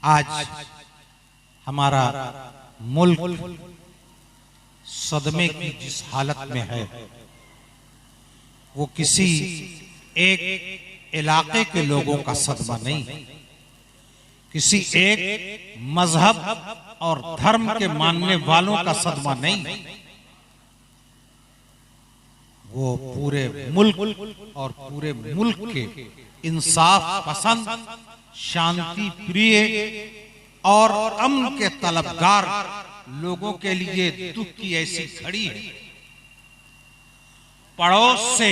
आज हमारा मुल्क सदमे की जिस हालत में है वो किसी एक इलाके के लोगों का सदमा नहीं, किसी एक मजहब और धर्म के मानने वालों का सदमा नहीं, वो पूरे मुल्क और पूरे मुल्क के इंसाफ पसंद, शांति प्रिय और अमन के तलबगार लोगों के लिए दुख की ऐसी घड़ी है। पड़ोस से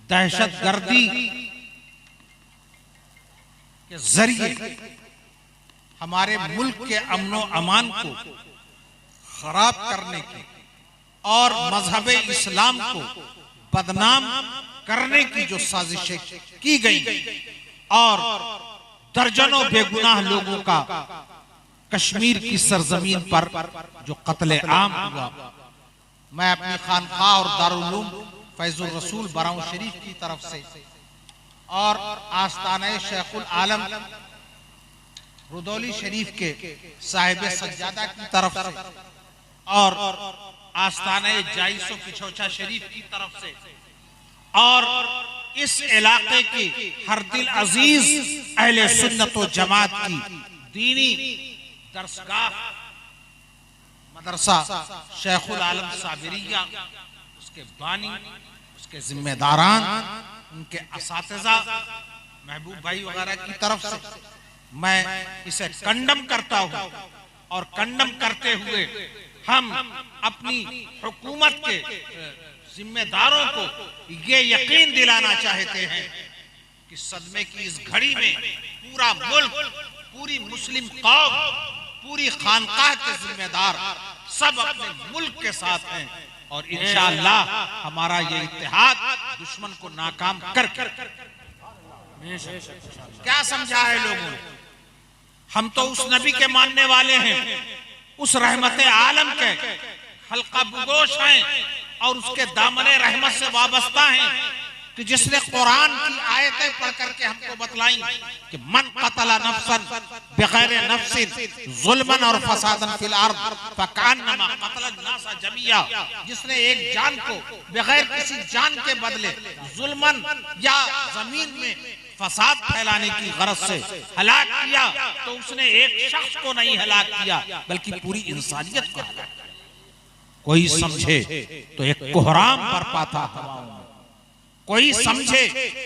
दहशतगर्दी के जरिए हमारे मुल्क के अमनो अमान को खराब करने की और मजहब इस्लाम को बदनाम करने की जो साजिशें की गई और दर्जनों बेगुनाह लोगों का कश्मीर की सरजमीन पर जो कत्ले आम हुआ, मैं अपनी खानखा और दारुल उलूम फैजुल रसूल बराऊं शरीफ की तरफ से और आस्ताने शेखुल आलम रुदौली शरीफ के साहिब सज्जादा की तरफ से और आस्ताने जाइसो पिछोछा शरीफ की तरफ से और इस इलाके की हर दिल अजीज अहले सुन्नत व जमात की दीनी दरसगाह मदरसा शेखुल आलम साबिरिया, उसके बानी, उसके जिम्मेदारान, उनके असातिज़ा महबूब भाई वगैरह की तरफ से मैं इसे कंडम करता हूं और कंडम करते हुए हम अपनी हुकूमत के जिम्मेदारों को ये यकीन दिलाना चाहते हैं कि सदमे की इस घड़ी में पूरा मुल्क, पूरी मुस्लिम कौम, पूरी खानकाह के जिम्मेदार सब अपने मुल्क के साथ हैं और इंशाअल्लाह हमारा ये इत्तेहाद दुश्मन को नाकाम करके क्या समझा है लोगों ने। हम तो उस नबी के मानने वाले हैं, उस रहमत आलम के हल्का बुगोश हैं और उसके दामने रहमत से वाबस्ता हैं कि जिसने कुरान की आयतें पढ़ करके हमको बतलाई कि मन कतला नफ्सन बगैर नफ्सिन जुल्मन और फसादन फिल अर्द फकान्नमा कतलन नासा जमिया, जिसने एक जान को बगैर किसी जान के बदले जुल्मन या जमीन में फसाद फैलाने की गरज से हलाक किया तो उसने एक शख्स को नहीं हलाक किया बल्कि पूरी इंसानियत को हलाक किया। कोई समझे तो एक कोहराम बरपा था हवाओं में, कोई समझे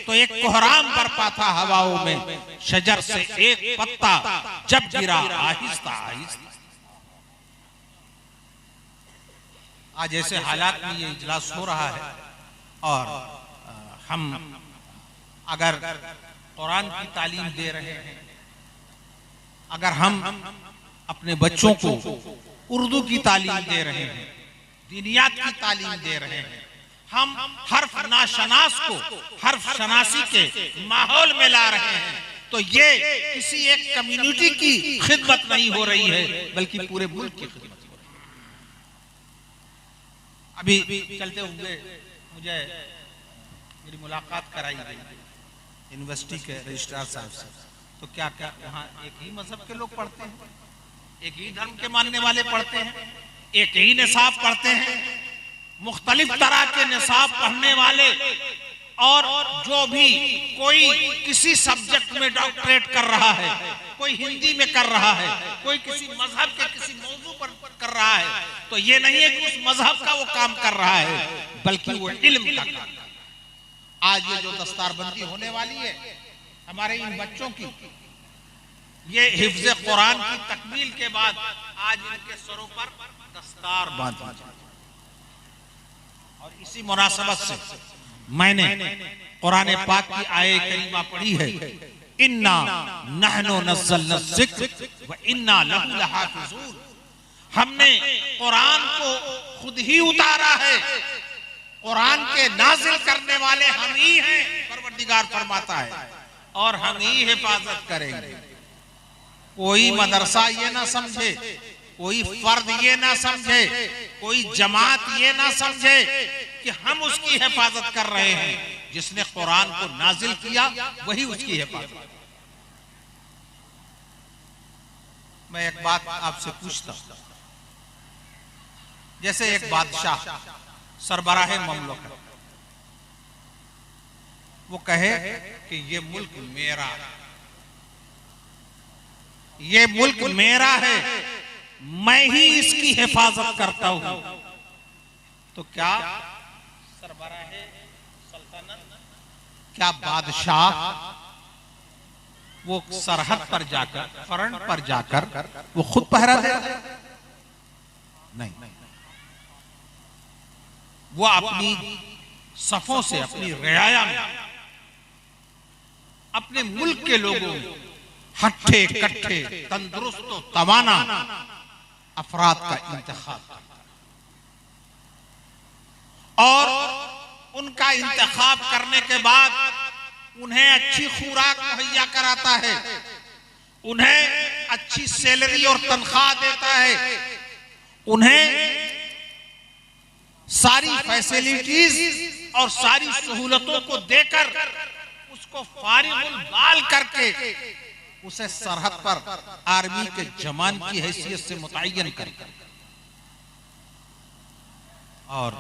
तो एक कोहराम बरपा था हवाओं में, शजर से एक पत्ता जब गिरा आहिस्ता आहिस्ता। आज ऐसे हालात में ये इजलास हो रहा है और हम अगर कुरान की तालीम दे रहे हैं, अगर हम अपने बच्चों को उर्दू की तालीम दे रहे हैं, दीनियात की तालीम दे रहे हैं, हम हर्फ नाशनास को हर्फ शनासी के माहौल में ला रहे हैं, तो ये किसी एक कम्युनिटी की खिदमत नहीं हो रही है बल्कि पूरे मुल्क की खिदमत हो रही है। अभी चलते हुए मुझे मेरी मुलाकात कराई गई यूनिवर्सिटी के रजिस्ट्रार साहब से, तो क्या क्या वहाँ एक ही मजहब के लोग पढ़ते हैं, एक ही धर्म के मानने वाले पढ़ते हैं, एक ही निसाब पढ़ते हैं, मुख्तलिफ तरह के निसाब पढ़ने वाले और जो भी कोई किसी सब्जेक्ट में डॉक्टरेट कर रहा है, कोई हिंदी में कर रहा है, कोई किसी मजहब के किसी मौजू पर कर रहा है, तो ये नहीं है कि उस मजहब का वो काम कर रहा है बल्कि वो इल्म का काम। आज ये जो दस्तारबंदी होने वाली है हमारे इन बच्चों की, ये हिफ्ज कुरान की तकमील के बाद आज इनके सरों पर दस्तार बांधी जाए और इसी मुनासबत से मैंने कुरान पाक की आयत करीमा पढ़ी है, इन्ना नहनु नज़्ज़लना ज़िक्र व इन्ना लहु लहाफ़िज़ून। हमने कुरान को खुद ही उतारा है, कुरान के नाजिल करने वाले हम ही हैं, परवरदिगार फरमाता है, और हम ही हिफाजत करेंगे। कोई मदरसा ये ना समझे, कोई फर्द ये ना समझे, कोई जमात ये ना समझे कि हम उसकी हिफाजत कर रहे हैं। जिसने कुरान को नाजिल किया वही उसकी हिफाजत। मैं एक बात आपसे पूछता हूं, जैसे एक बादशाह सरबराह ममलकत वो कहे कि ये मुल्क मेरा, ये मुल्क मेरा है, मैं ही इसकी हिफाजत करता हूं, तो क्या सरबराह सल्तनत, क्या बादशाह वो सरहद पर जाकर, फ्रंट पर जाकर वो खुद पहरा दे? नहीं, वो अपनी सफों से, अपनी रियाया में, अपने मुल्क के लोगों में हट्ठे कट्ठे तंदुरुस्त तवाना अफराद का इंतखाब और उनका इंतखाब करने के बाद उन्हें अच्छी खुराक मुहैया कराता है, उन्हें अच्छी सैलरी और तनख्वाह देता है, उन्हें सारी फैसिलिटीज और सारी सहूलतों को देकर उसको फारिगुल बाल करके उसे सरहद पर आर्मी के जवान की हैसियत से मुतय्यन कर, और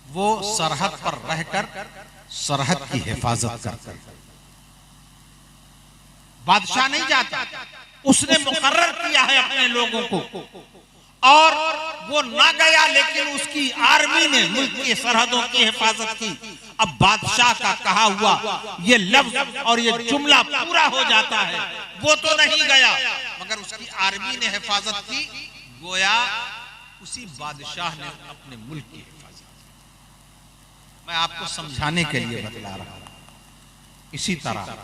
वो सरहद पर रहकर सरहद की हिफाजत करता है। बादशाह नहीं जाता, उसने मुकर्रर किया है अपने लोगों को, और वो ना गया, लेकिन उसकी आर्मी ने मुल्क की सरहदों की हिफाजत की। अब बादशाह का कहा हुआ ये लफ्ज और ये जुमला पूरा हो जाता है। वो तो नहीं गया, मगर उसकी आर्मी ने हिफाजत की, गोया उसी बादशाह ने अपने मुल्क की हिफाजत। मैं आपको समझाने के लिए बतला रहा हूं। इसी तरह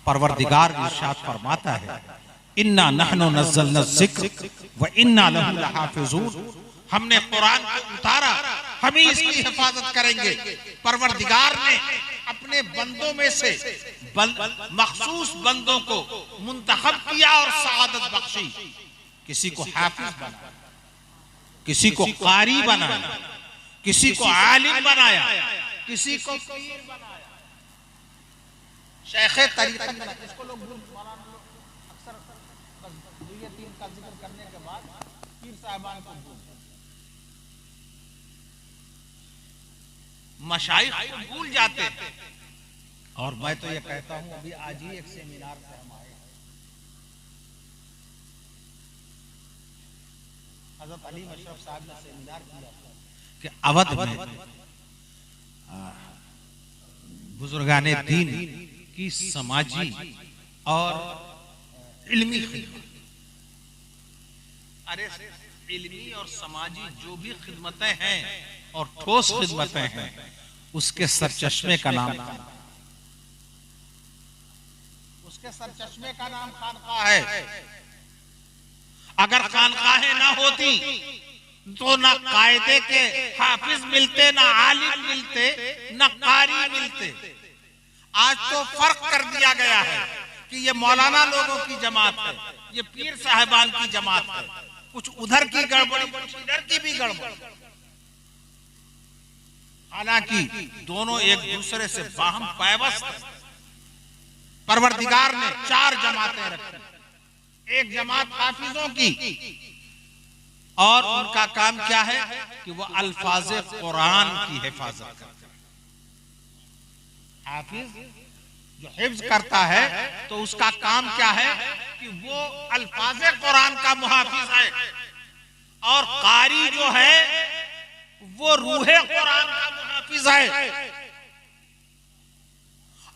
परवरदिगार इरशाद फरमाता है, इन्ना नहनु नज़्ज़लना ज़िक्र व इन्ना लहू लहाफ़िज़ून, हमने कुरान को उतारा, हम ही इसकी हिफाजत करेंगे। परवरदिगार ने अपने बंदों में से मखसूस बंदों को मुंतखब किया और सआदत बख्शी। किसी को हाफिज बनाया, किसी को कारी बनाया, किसी को आलिम बनाया, किसी को पीर बनाया, शेखे तरीक़त बनाया। इसको लोग अक्सर बस 2-3 का जिक्र करने के बाद पीर साहिबान को मशाइख को भूल जाते हैं। और मैं तो ये कहता हूं, अभी आज ही एक सेमिनार से हम आए, हज़रत अली मशरफ साहब ने सेमिनार किया कि अवध में बुजुर्गाने दीन की समाजी और इल्मी खिदमत, अरे इल्मी और समाजी जो भी खिदमतें हैं और ठोस खिदमतें हैं, उसके सरचश्मे का नाम, उसके सरचश्मे का नाम खानकाह है। अगर खानकाहें ना होती तो ना कायदे के हाफिज मिलते, ना आलिम मिलते, ना कारी मिलते। आज तो फर्क कर दिया गया है कि ये मौलाना लोगों की जमात है, ये पीर साहिबान की जमात है, कुछ उधर की गड़बड़ी, कुछ इधर की भी गड़बड़ी। हालांकि दोनों एक दूसरे से बाहम पैवस्त। परवरदिगार ने 4 जमातें रखी। एक जमात हाफिजों की, और उनका काम क्या है कि वो अल्फाज कुरान की हिफाजत करते हैं। हाफिज जो हिफ्ज करता है तो उसका काम क्या है कि वो अल्फाज कुरान का मुहाफिज है, और कारी जो है वो रूहे कुरान का मुहाफिज है,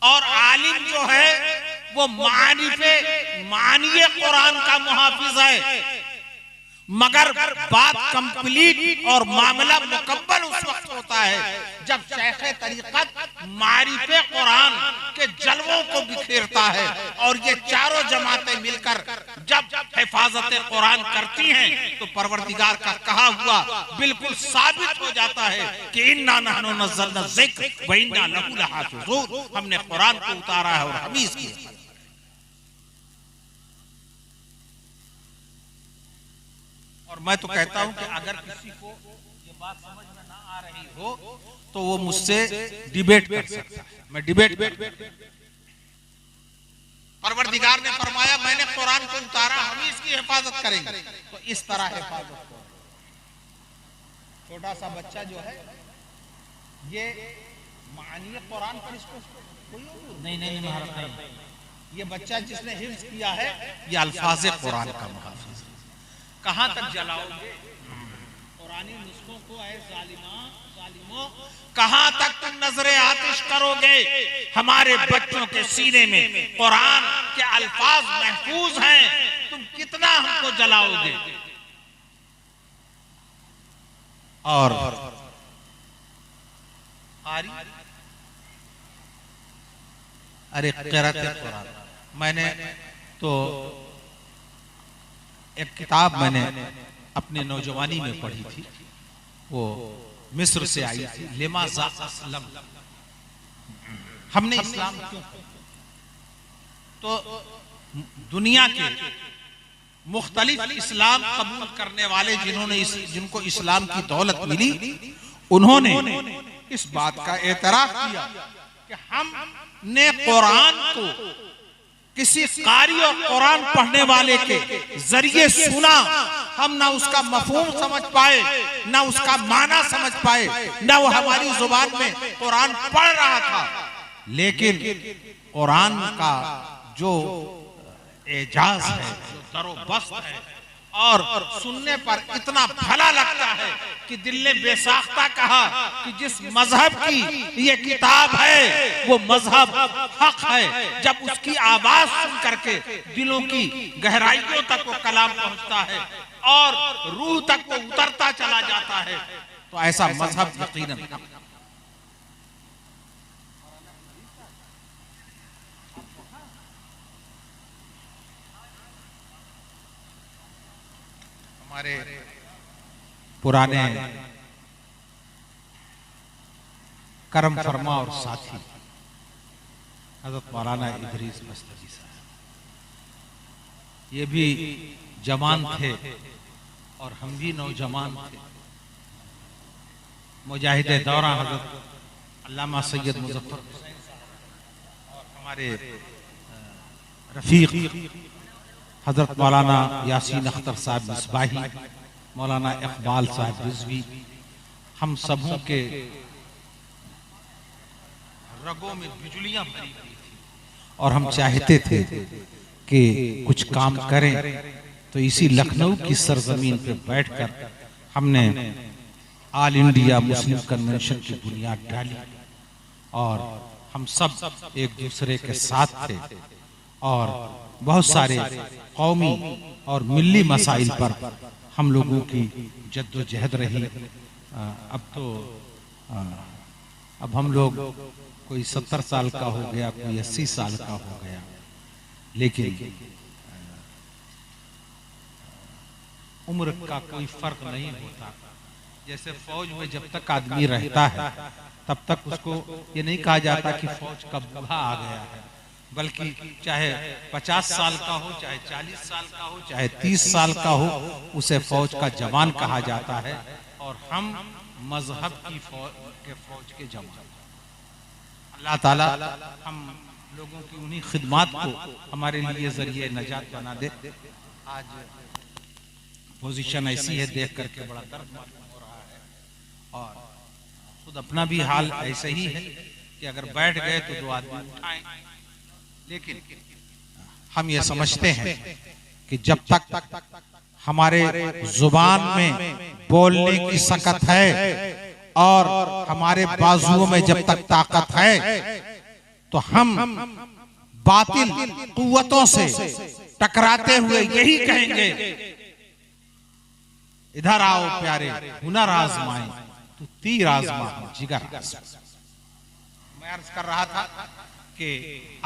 और आलिम जो है वो मानिए कुरान का मुहाफिज है। मगर बात कंप्लीट और मामला मुकम्मल उस वक्त होता है जब शेखे तरीक़त मारिफे कुरान के जलवों को बिखेरता है, और ये चारों जमातें मिलकर जब हिफाजत कुरान करती हैं तो परवरदिगार का कहा हुआ बिल्कुल साबित हो जाता है कि इन्ना नहनु नज़्ज़लना ज़िक्र व इन्ना लहू लहाफ़िज़ून, हमने कुरान को उतारा है और हम ही इसकी। और मैं तो कहता हूं कि अगर किसी को ये बात समझ में ना आ रही हो तो वो मुझसे डिबेट कर सकता है, मैं डिबेट। परवरदिगार ने फरमाया, मैंने कुरान कुरान को उतारा, हम ही इसकी हिफाजत करेंगे। तो इस तरह हिफाजत करो। छोटा सा बच्चा जो है ये मानी कुरान पर इसको कोई नहीं महाराज नहीं। ये बच्चा जिसने हिफ्ज किया है ये अल्फाज कुरान का मुहाफिज। कहां तक जलाओगे कुरानी नुस्खों को? ऐ जालिमों, कहां तक तुम नजरे आतिश करोगे? हमारे बच्चों के सीने में कुरान के अल्फाज महफूज हैं, तुम कितना हमको जलाओगे? और अरे क़िराअत कुरान, मैंने तो एक किताब मैंने अपने नौजवानी में पढ़ी थी, वो मिस्र से आई थी, लिमाज़ा अस्लम, हमने इस्लाम क्यों? तो दुनिया के मुख्तलिफ इस्लाम कबूल करने वाले जिनको इस्लाम की दौलत मिली, उन्होंने इस बात का एतराफ किया कि हमने कुरान को किसी कारी और कुरान पढ़ने वाले के जरिए सुना, हम ना उसका मफहूम समझ पाए, ना उसका माना समझ पाए, ना वो हमारी जुबान में कुरान पढ़ रहा था, लेकिन कुरान का जो एजाज है, जो दरोबस्त है, और सुनने पर इतना भला लगता है कि दिल ने बेसाख्ता कहा कि जिस मजहब की ये किताब है वो मजहब हक है। जब उसकी आवाज सुन करके दिलों की गहराइयों तक वो कलाम पहुंचता है और रूह तक वो उतरता चला जाता है, तो ऐसा मजहब यकीनन हमारे पुराने करम फरमा और साथी हजरत मौलाना इदरीस मस्तगी साहब, ये भी जवान थे और हम भी नौजवान थे। मुजाहिदे दौरा हजरत अल्लामा सैयद मुजफ्फर और हमारे रफीक हजरत मौलाना यासीन अख्तर साहब मिसबाही, मौलाना इकबाल साहब रिजवी, हम सबों के रगों में बिजलियां भरी हुई थी और हम चाहते थे कि कुछ काम करें। तो इसी लखनऊ की सरजमीन पर बैठकर हमने ऑल इंडिया मुस्लिम कन्वेंशन की बुनियाद डाली और हम सब एक दूसरे के साथ थे और बहुत सारे कौमी और मिल्ली मसाइल पर हम लोगों की जद्दोजहद रही। अब हम लोग कोई 70 साल का हो गया, कोई 80 साल का हो गया, लेकिन उम्र का कोई फर्क नहीं होता। जैसे फौज में जब तक आदमी रहता है तब तक उसको ये नहीं कहा जाता कि फौज का बूढ़ा आ गया है, बल्कि चाहे 50 साल का हो, चाहे 40 साल का हो, चाहे 30 साल का हो, उसे फौज का जवान कहा जाता है। और हम मजहब की फौज के जवान। अल्लाह ताला हम लोगों की उन्हीं खिदमात को हमारे लिए जरिए नजात बना दे। आज पोजीशन ऐसी है, देख करके बड़ा दर्द मालूम हो रहा है और खुद अपना भी हाल ऐसे ही है कि अगर बैठ गए तो 2 आदमी उठाएं, लेकिन हम ये समझते हैं कि जब तक हमारे जुबान में बोलने की सकत है और हमारे बाजुओं में जब तक ताकत है तो हम बातिल कुव्वतों से टकराते हुए यही कहेंगे, इधर आओ प्यारे, हुनर आजमाएं तो तीर आजमा जिगर। मैं अर्ज कर रहा था कि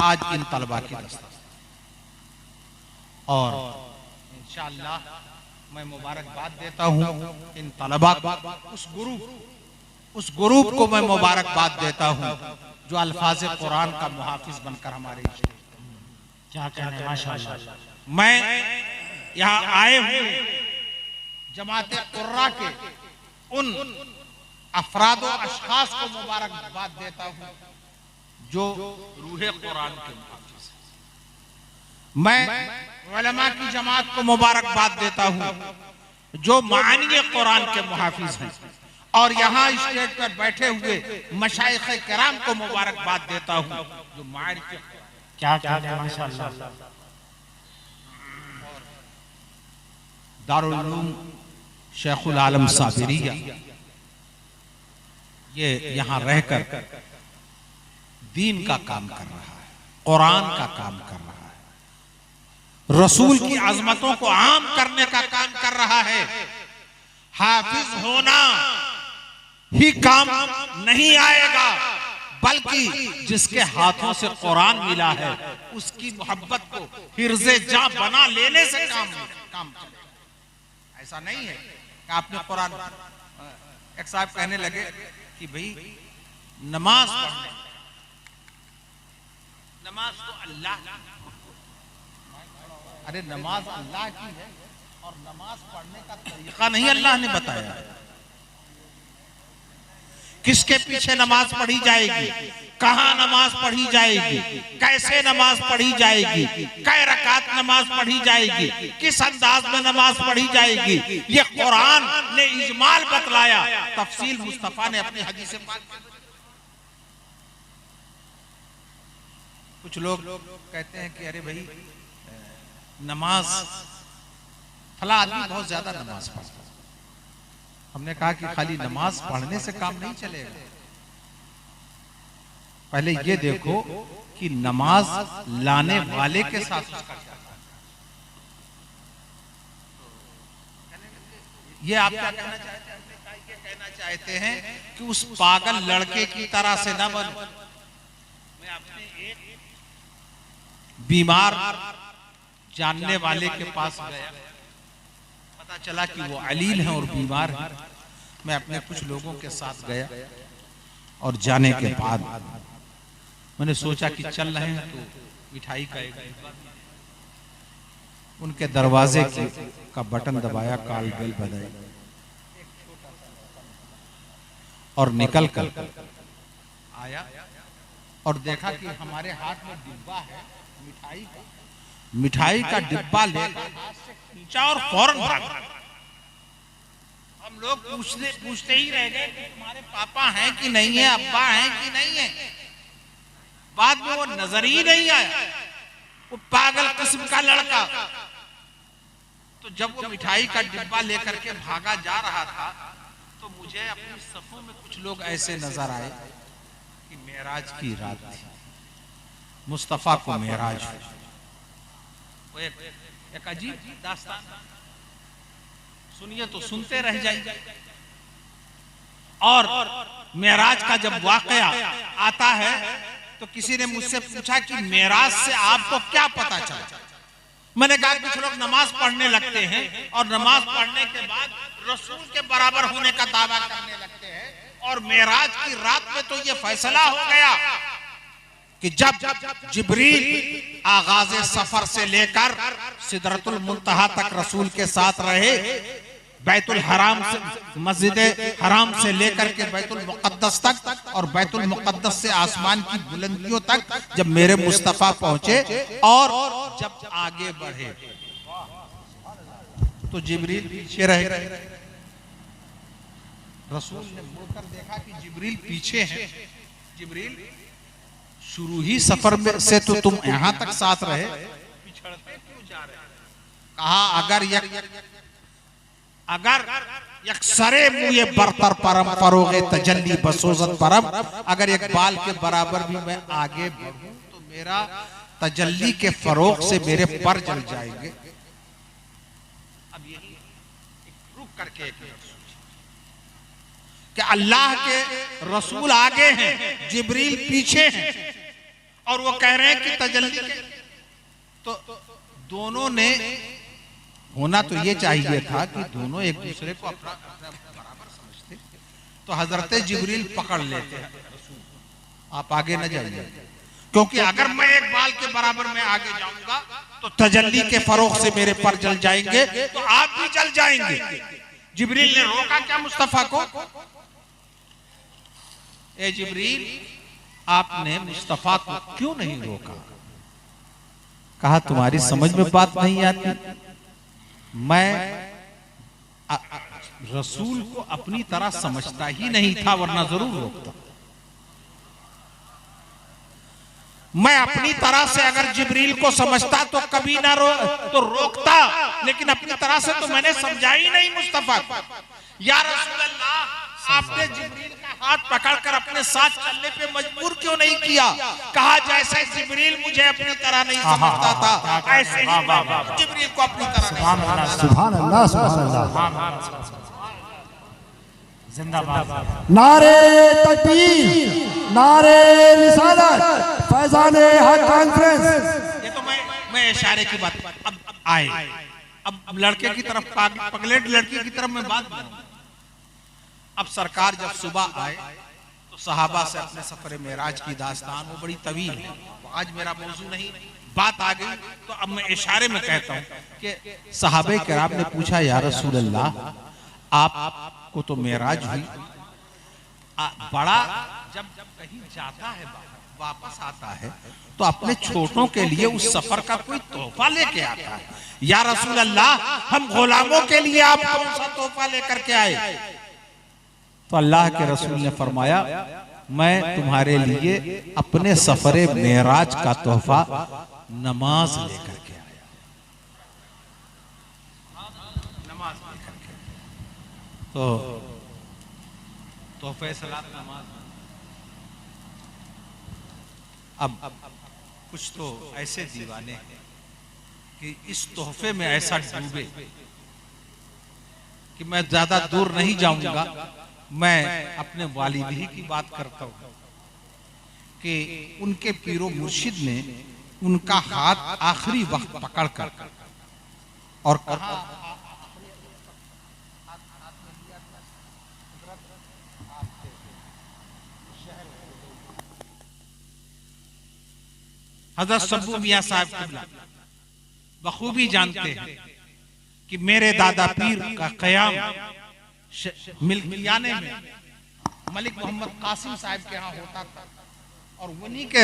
आज इन तलबा की दस्तक और इंशाअल्लाह मैं मुबारकबाद देता हूं इन तलबा उस ग्रुप को मैं मुबारकबाद देता हूं जो अल्फाज कुरान का मुहाफिज बनकर हमारे क्या कहने माशाअल्लाह। मैं यहाँ आए हुए जमात कुर्रा के उन अफराद और अशखास को मुबारकबाद देता हूं जो रूहे कुरान के मुहाफिज। मैं उलमा की जमात को मुबारकबाद देता हूं जो मानी कुरान के मुहाफिज हैं, और यहाँ स्टेज पर बैठे हुए मशाइख किराम को मुबारकबाद देता हूँ जो मानी क्या कहते हैं माशाअल्लाह। दारुल उलूम शेखुल आलम साबिरिया ये यहाँ रहकर दीन का काम कर रहा है, कुरान का काम कर रहा है, रसूल की अजमतों को आम करने का काम कर रहा है। हाफिज होना ही काम नहीं आएगा, बल्कि जिसके हाथों से कुरान मिला है उसकी मोहब्बत को हिर्ज़े जा बना लेने से काम चलेगा। ऐसा नहीं है कि आपने कुरान, एक साहब कहने लगे कि भाई नमाज पढ़ने, नमाज तो अल्लाह, अरे नमाज अल्लाह की है और नमाज पढ़ने का तरीका नहीं अल्लाह ने बताया। किसके पीछे नमाज पढ़ी जाएगी, कहां नमाज पढ़ी जाएगी, कैसे नमाज पढ़ी जाएगी, कै रकात नमाज पढ़ी जाएगी, किस अंदाज में नमाज पढ़ी जाएगी, ये कुरान ने इजमाल बतलाया, तफसील मुस्तफा ने अपनी हदीस पाक में। कुछ लोग कहते हैं कि अरे भाई नमाज, फला आदमी बहुत ज्यादा नमाज पढ़ता। हमने कहा कि खाली नमाज पढ़ने से काम नहीं चलेगा, पहले ये देखो कि नमाज लाने वाले के साथ उसका क्या, ये आप क्या कहना चाहते हैं? ये कहना चाहते हैं कि उस पागल लड़के की तरह से न बनो। मैं अपने एक बीमार जानने वाले के पास गया, पता चला कि वो अलील हैं और बीमार हैं। मैं अपने कुछ लोगों के साथ गया और जाने के बाद मैंने सोचा कि चल रहे हैं तो मिठाई का एक, उनके दरवाजे का बटन दबाया, कॉल बेल बजाई और निकल कर आया और देखा कि हमारे हाथ में डिब्बा है मिठाई का, मिठाई का डिब्बा लेकर हाथ से खींचा और फौरन भागा। हम लोग पूछते ही रह गए कि तुम्हारे पापा हैं कि नहीं है, अब्बा हैं कि नहीं है। बाद में वो नजर ही नहीं आया, वो पागल किस्म का लड़का। तो जब वो मिठाई का डिब्बा लेकर के भागा जा रहा था तो मुझे अपनी सफों में कुछ लोग ऐसे नजर आए कि मेराज की रात थी, मुस्तफा को मेराज। वो एक अजीब दास्तान, सुनिए तो सुनते रह जाइए। और मेराज का जब वाकया आता है तो किसी ने मुझसे पूछा कि मेराज से आपको क्या पता चला? मैंने कहा कुछ लोग नमाज पढ़ने लगते हैं और नमाज पढ़ने के बाद रसूल के बराबर होने का दावा करने लगते हैं, और मेराज की रात में तो ये फैसला हो गया कि जब जिब्रील आगाज सफर से लेकर सिदरतुल मुंतहा तक रसूल के साथ रहे, बैतुल हराम से, मस्जिद हराम से लेकर के बैतुल मुकद्दस तक और बैतुल मुकद्दस से आसमान की बुलंदियों तक जब मेरे मुस्तफा पहुंचे और जब आगे बढ़े तो जिब्रील पीछे रह गए। रसूल ने मुड़कर देखा कि जिब्रील पीछे हैं। जिब्रील शुरू ही सफर में से तो तुम यहां तक साथ रहे, पिछड़ते क्यों जा रहे? कहा अगर यकसरे मुए बरतर परम फरोगे तजल्ली बसोजत परम, अगर एक बाल के बराबर भी मैं आगे बढ़ूं तो मेरा तजल्ली के फरोग से मेरे पर जल जाएंगे। अब यही रुक करके एक कि अल्लाह के रसूल आगे हैं, जिब्रील पीछे हैं, और वो कह रहे हैं कि तजल्ली के, तो दोनों ने होना तो ये चाहिए था कि दोनों एक दूसरे को अपना बराबर समझते, तो हजरत जिब्रील पकड़ लेते, आप आगे न जाइए, क्योंकि अगर मैं एक बाल के बराबर में आगे जाऊंगा तो तजल्ली के फरोग से मेरे पर जल जाएंगे, तो आप भी जल जाएंगे। जिब्रील ने रोका क्या मुस्तफा को? ए जिब्रील, आपने मुस्तफा को क्यों नहीं रोका? कहा तुम्हारी समझ में बात नहीं आती। मैं रसूल को अपनी तरह समझता ही नहीं था, वरना जरूर रोकता। मैं अपनी तरह से अगर जिब्रील को समझता तो कभी ना रोकता, लेकिन अपनी तरह से तो मैंने समझा ही नहीं मुस्तफा। या रसूल अल्लाह, आपने जिब्रील का हाथ पकड़कर अपने साथ चलने पे मजबूर क्यों नहीं किया? कहा जैसे जिब्रील मुझे अपनी तरह नहीं समझता था, ऐसे ही मैं जिब्रील को अपनी तरह नहीं समझता। सुभान अल्लाह, सुभान अल्लाह। जिंदाबाद। नारे तकबीर, नारे रिसालत, फैजाने हक कॉन्फ्रेंस। ये तो मैं इशारे की बात अब आए। अब लड़के की तरफ, पगलेट लड़की की तरफ मैं बात करूं। अब सरकार जब सुबह आए तो सहाबा से अपने सफर मेराज की दास्तान, वो बड़ी तवील है, आज मेरा मौजू नहीं, बात आ गई तो अब मैं इशारे में कहता हूं कि सहाबे किराम ने पूछा, या रसूल अल्लाह, आपको तो मेराज हुई, बड़ा जब कहीं जाता है वापस आता है तो अपने छोटों के लिए उस सफर का कोई तोहफा लेके आता है। या रसूल अल्लाह, हम गुलामों के लिए आप कौन सा तोहफा लेकर के आए? तो अल्लाह के रसूल ने फरमाया, मैं तुम्हारे लिए अपने सफरे मेराज का तोहफा नमाज लेकर के आया। नमाज लेकर के, तो तोहफे सलात नमाज। अब कुछ तो ऐसे दीवाने हैं कि इस तोहफे में ऐसा डूबे कि मैं ज्यादा दूर नहीं जाऊंगा। मैं अपने वालिद ही की बात करता हूं कि उनके पीरो मुर्शिद ने उनका हाथ आखिरी वक्त पकड़कर और कहा, हजरत सब्बू मियां साहब किबला बखूबी जानते हैं कि मेरे दादा पीर का कयाम मिल्कियाने में मलिक मोहम्मद कासिम साहब के यहाँ होता था, और उन्हीं के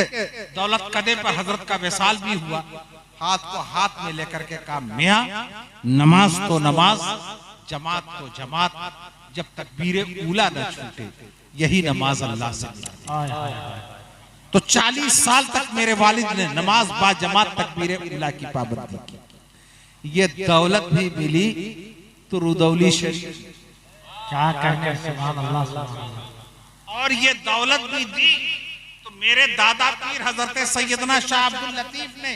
दौलत कदे पर हजरत का विसाल भी हुआ। हाथ को हाथ में लेकर के कहा, मियां, नमाज तो नमाज, जमात तो जमात, जब तकबीरे ऊला न छूटे, यही नमाज अल्लाह से मिली। तो 40 साल तक मेरे वालिद ने नमाज बा जमात तकबीरे ऊला की पाबंदी की। ये दौलत भी मिली तो रुदौली शरीफ, क्या कहने, सुभान अल्लाह, सुभान अल्लाह। और ये दौलत भी दी तो मेरे दादा पीर हजरत सैयदना शाह अब्दुल लतीफ ने।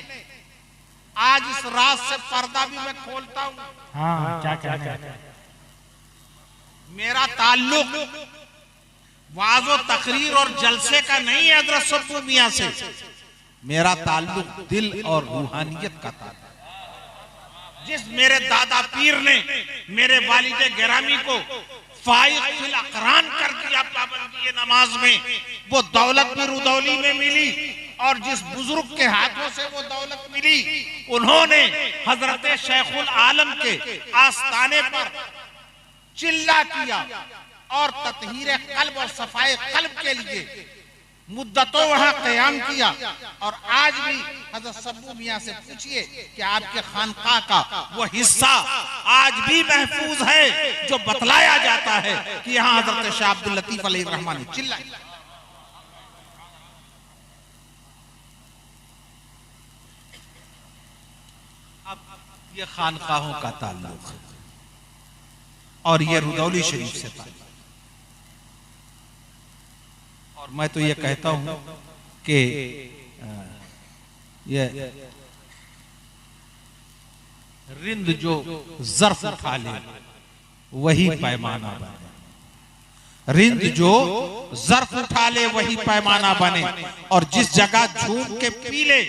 आज इस रात से पर्दा भी मैं खोलता हूँ। हाँ, क्या कहने। मेरा ताल्लुक वाज़ो तकरीर और जलसे का नहीं है हजरत सब्बू मियां से, मेरा ताल्लुक दिल और रूहानियत का ताल्लुक। जिस मेरे दादा पीर ने मेरे वालिद गिरामी को फाइक फिल अकरान कर दिया पाबंदी नमाज में, वो दौलत भी रुदौली में मिली। और जिस बुजुर्ग के हाथों से वो दौलत मिली, उन्होंने हजरत शेखुल आलम के आस्ताने पर चिल्ला किया और ततहीर कल्ब और सफाए कल्ब के लिए मुद्दतों वहां कयाम किया। और आज भी हजरत सब्बू मियां से पूछिए कि आपके खानकाह का वो हिस्सा आज भी महफूज है जो बतलाया जाता है कि यहाँ हजरत शाह अब्दुल लतीफ अलैहिर्रहमान ने चिल्लाया। अब ये खानकाहों का ताल्लुक और ये रुदौली शरीफ से ताल्लुक। और मैं तो ये कहता हूं कि ये रिंद जो ज़र्फ उठा ले वही पैमाना बने। रिंद जो ज़र्फ उठा ले वही पैमाना बने, और जिस जगह झूम के पी ले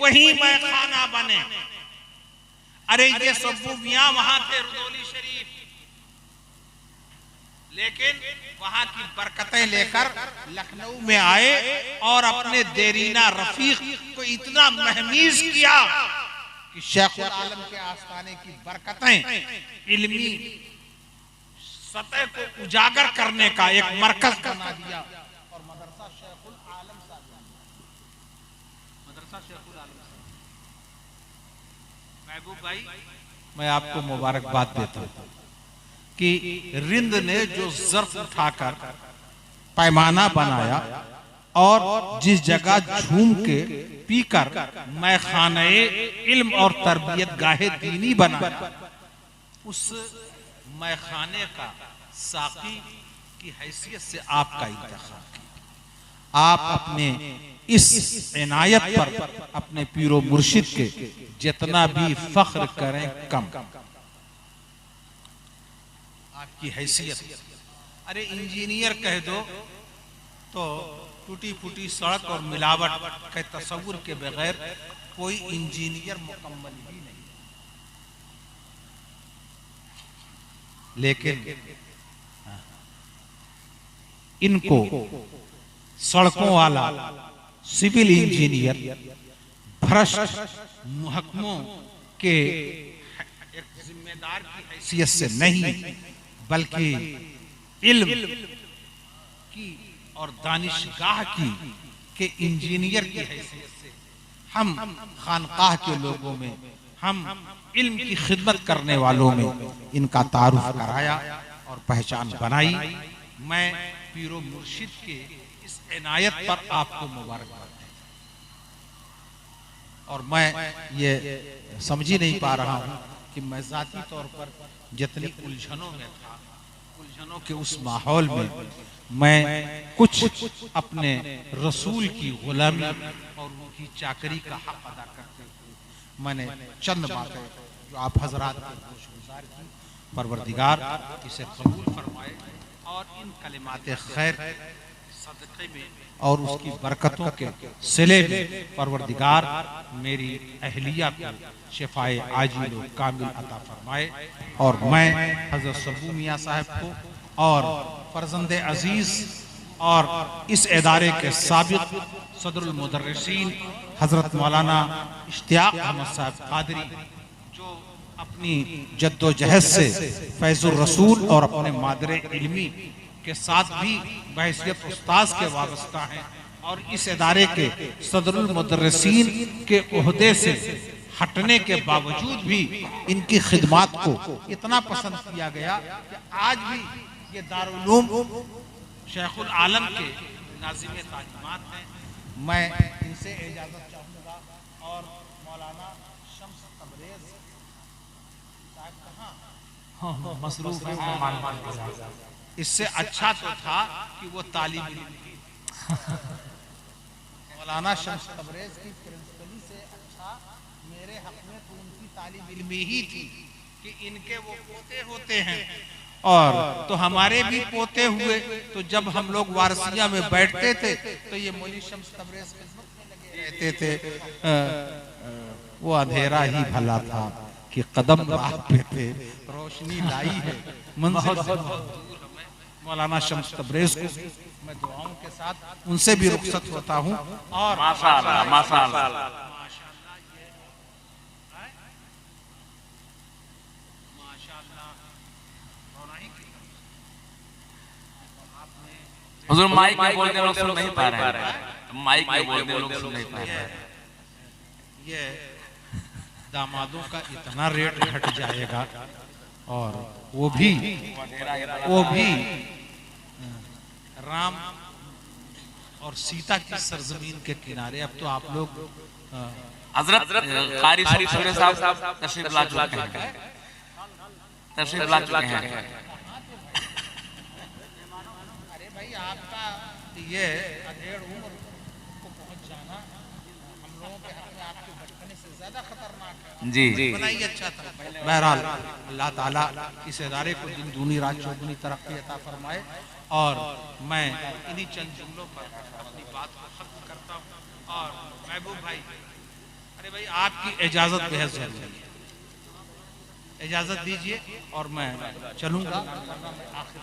वही मैखाना बने। अरे ये सब्बू मियां वहां थे रुदौली शरीफ, लेकिन वहां की बरकतें लेकर लखनऊ में आए और अपने देरीना रफीक को इतना महमीज किया कि शेखुल आलम के आस्थाने की बरकतें इल्मी सतह को उजागर करने का एक मरकज बना दिया। और मदरसा शेखुल आलम महबूब भाई, मैं आपको मुबारकबाद देता हूं कि रिंद ने जो ज़र्फ उठाकर पैमाना बनाया और जिस जगह झूम के पीकर मैं खाने इल्म और तरबियत गाहे दीनी बनाया, उस मैं खाने का साकी की हैसियत से आपका इंतखाब किया। आप अपने इस इनायत पर अपने पीरो मुर्शिद के जितना भी फख्र करें कम। आपकी हैसियत, अरे इंजीनियर कह दो तो टूटी फूटी सड़क और मिलावट के तस्वुर के बगैर कोई इंजीनियर मुकम्मल ही नहीं। लेकिन इनको सड़कों वाला सिविल इंजीनियर भ्रष्ट महकमों के एक जिम्मेदार की हैसियत से नहीं, बल्कि इल्म की और दानिशगाह की के इंजीनियर की हैसियत से हम खानकाह के लोगों में, हम इल्म की खिदमत करने वालों में इनका तारुफ कराया और पहचान बनाई। मैं पीरो मुर्शिद के इस इनायत पर आपको मुबारकबाद देता हूं। और मैं ये समझ ही नहीं पा रहा हूं कि मैं जाती तौर पर जितनी उलझनों में था, उलझनों के उस माहौल में मैं कुछ अपने रसूल की गुलामी और उनकी चाकरी का हक अदा करते हुए मैंने चंद बातें जो आप हजरात के गुज़ार की, परवरदिगार इसे कबूल फरमाए और इन कलिमाते खैर सदक़े में और उसकी बरकतों के सिले में परवरदिगार मेरी अहलिया को शिफाए आजिल व कामिल अता फरमाए। और मैं हज़रत सबू मियाँ साहब को और फर्जंद अजीज और इस इदारे के साबिक़ सदरुल मुदर्रिसीन हजरत मौलाना इश्तियाक अहमद साहब कादरी, जो अपनी जद्दोजहद से फैज़ुर रसूल और अपने मादरे इल्मी के साथ भी बहैसियत उस्ताद के वाबस्ता हैं, और इस इदारे के सदरुल मुदर्रिसीन के ओहदे से हटने के बावजूद भी इनकी खिदमात को इतना पसंद किया गया कि आज भी ये दारुल उलूम शेखुल आलम के नाज़िम तालीमात हैं। मैं इनसे इजाज़त चाहूँगा और मौलाना शम्स तबरेज़ साहब कहाँ मसरूफ है। इससे अच्छा तो था कि वो तालीम इल्म मौलाना शम्स तबरेज़ की प्रिंसिपली से अच्छा मेरे हक में तो उनकी तालीम इल्मी ही थी कि इनके वो पोते होते हैं और तो हमारे भी पोते हुए। तो जब हम लोग वारसिया में बैठते थे तो ये मौली शम्स तबरेज़ खिदमत में लगे रहते थे। वो अंधेरा ही भला था कि कदम राह पे थे, रोशनी लाई है मंजिल से बहुत दूर हमें। मौलाना शम्स तबरेज़ को मैं दुआओं के साथ उनसे भी रुखसत होता हूँ। और माशाअल्लाह माशाअल्लाह हुजूर माइक में बोलते लोग सुन नहीं पा रहे हैं, माइक में बोलते लोग सुन नहीं पा रहे हैं। ये दामादों का इतना रेट घट जाएगा और वो भी राम और सीता की सरजमीन के किनारे। अब तो आप लोग हजरत कारी सूरे साहब तशरीफ ला चुके हैं, तशरीफ ला चुके हैं। अरे भाई आपका ये अधेड़ उम्र को पहुंच जाना हम लोगों के हक में आपके भटकने से ज्यादा खतरनाक है। जी बना ही अच्छा था। बहरहाल अल्लाह ताला इस इदारे को दिन दूनी रात चौगुनी तरक्की अता फरमाए। और मैं इन्हीं चंद जुमलों पर अपनी बात को खत्म करता हूँ। और महबूब भाई, अरे भाई आपकी इजाजत बेहद जरूरी है, इजाजत दीजिए और मैं चलूंगा। आखिर